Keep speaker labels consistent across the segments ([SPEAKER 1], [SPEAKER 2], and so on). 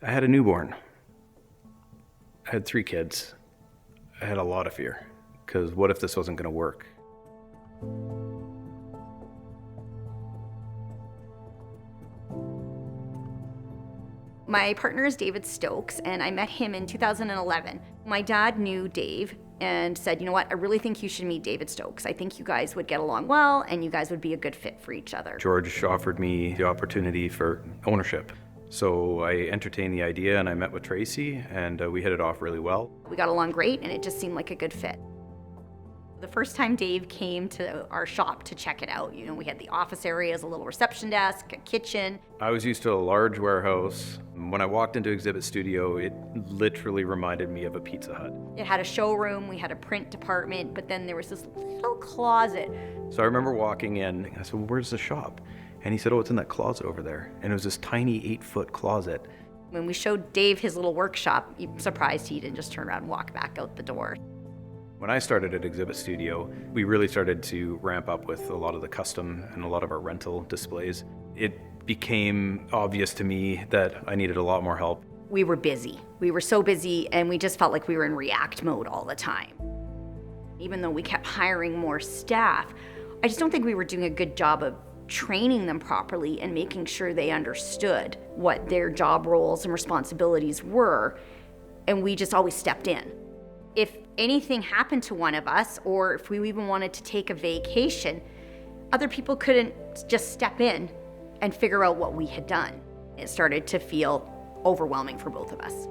[SPEAKER 1] I had a newborn. I had 3 kids. I had a lot of fear, because what if this wasn't going to work?
[SPEAKER 2] My partner is David Stokes, and I met him in 2011. My dad knew Dave and said, you know what, I really think you should meet David Stokes. I think you guys would get along well, and you guys would be a good fit for each other.
[SPEAKER 1] George offered me the opportunity for ownership. So I entertained the idea, and I met with Tracy, and we hit it off really well.
[SPEAKER 2] We got along great, and it just seemed like a good fit. The first time Dave came to our shop to check it out, you know, we had the office areas, a little reception desk, a kitchen.
[SPEAKER 1] I was used to a large warehouse. When I walked into Exhibit Studio, it literally reminded me of a Pizza Hut.
[SPEAKER 2] It had a showroom, we had a print department, but then there was this little closet.
[SPEAKER 1] So I remember walking in, I said, well, where's the shop? And he said, oh, it's in that closet over there. And it was this tiny 8-foot closet.
[SPEAKER 2] When we showed Dave his little workshop, I'm surprised he didn't just turn around and walk back out the door.
[SPEAKER 1] When I started at Exhibit Studio, we really started to ramp up with a lot of the custom and a lot of our rental displays. It became obvious to me that I needed a lot more help.
[SPEAKER 2] We were busy. We were so busy, and we just felt like we were in react mode all the time. Even though we kept hiring more staff, I just don't think we were doing a good job of training them properly and making sure they understood what their job roles and responsibilities were, and we just always stepped in. If anything happened to one of us, or if we even wanted to take a vacation, other people couldn't just step in and figure out what we had done. It started to feel overwhelming for both of us.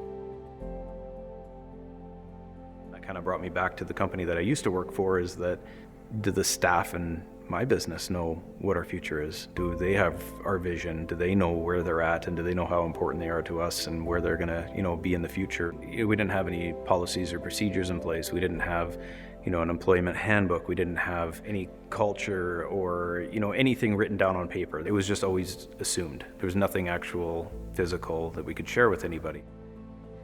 [SPEAKER 1] That kind of brought me back to the company that I used to work for, is that do the staff in my business know what our future is? Do they have our vision? Do they know where they're at, and do they know how important they are to us and where they're gonna, be in the future? We didn't have any policies or procedures in place. We didn't have, an employment handbook. We didn't have any culture or, anything written down on paper. It was just always assumed. There was nothing actual physical that we could share with anybody.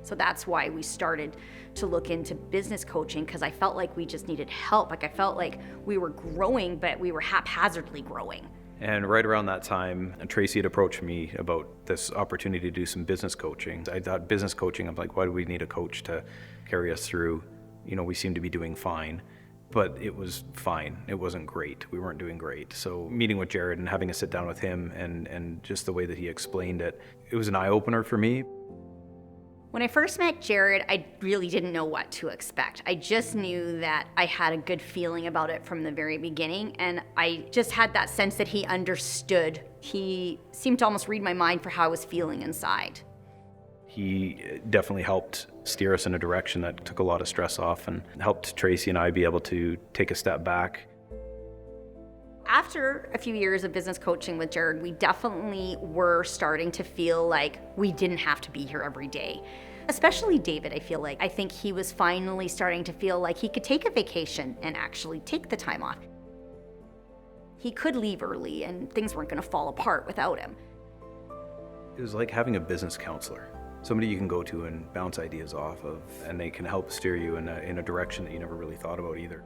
[SPEAKER 2] So that's why we started to look into business coaching, because I felt like we just needed help. Like I felt like we were growing, but we were haphazardly growing.
[SPEAKER 1] And right around that time, Tracy had approached me about this opportunity to do some business coaching. I thought business coaching, I'm like, why do we need a coach to carry us through? We seem to be doing fine. But it was fine. It wasn't great. We weren't doing great. So meeting with Jared and having a sit down with him and just the way that he explained it, it was an eye-opener for me.
[SPEAKER 2] When I first met Jared, I really didn't know what to expect. I just knew that I had a good feeling about it from the very beginning, and I just had that sense that he understood. He seemed to almost read my mind for how I was feeling inside.
[SPEAKER 1] He definitely helped steer us in a direction that took a lot of stress off and helped Tracy and I be able to take a step back.
[SPEAKER 2] After a few years of business coaching with Jared, we definitely were starting to feel like we didn't have to be here every day. Especially David, I feel like. I think he was finally starting to feel like he could take a vacation and actually take the time off. He could leave early and things weren't going to fall apart without him.
[SPEAKER 1] It was like having a business counselor. Somebody you can go to and bounce ideas off of, and they can help steer you in a direction that you never really thought about either.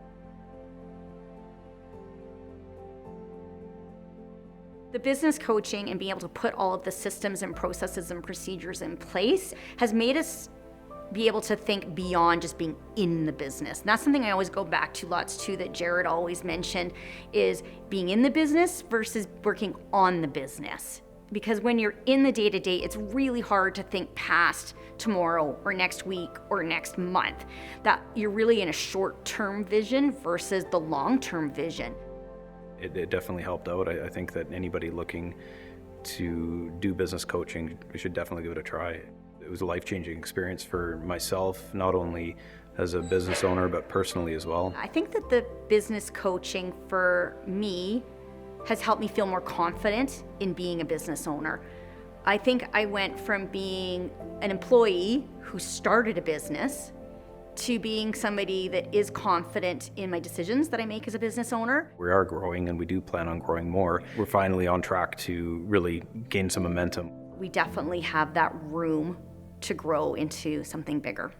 [SPEAKER 2] The business coaching and being able to put all of the systems and processes and procedures in place has made us be able to think beyond just being in the business. And that's something I always go back to lots too, that Jared always mentioned, is being in the business versus working on the business. Because when you're in the day-to-day, it's really hard to think past tomorrow or next week or next month. That you're really in a short-term vision versus the long-term vision.
[SPEAKER 1] It definitely helped out. I think that anybody looking to do business coaching, we should definitely give it a try. It was a life-changing experience for myself, not only as a business owner, but personally as well.
[SPEAKER 2] I think that the business coaching for me has helped me feel more confident in being a business owner. I think I went from being an employee who started a business to being somebody that is confident in my decisions that I make as a business owner.
[SPEAKER 1] We are growing, and we do plan on growing more. We're finally on track to really gain some momentum.
[SPEAKER 2] We definitely have that room to grow into something bigger.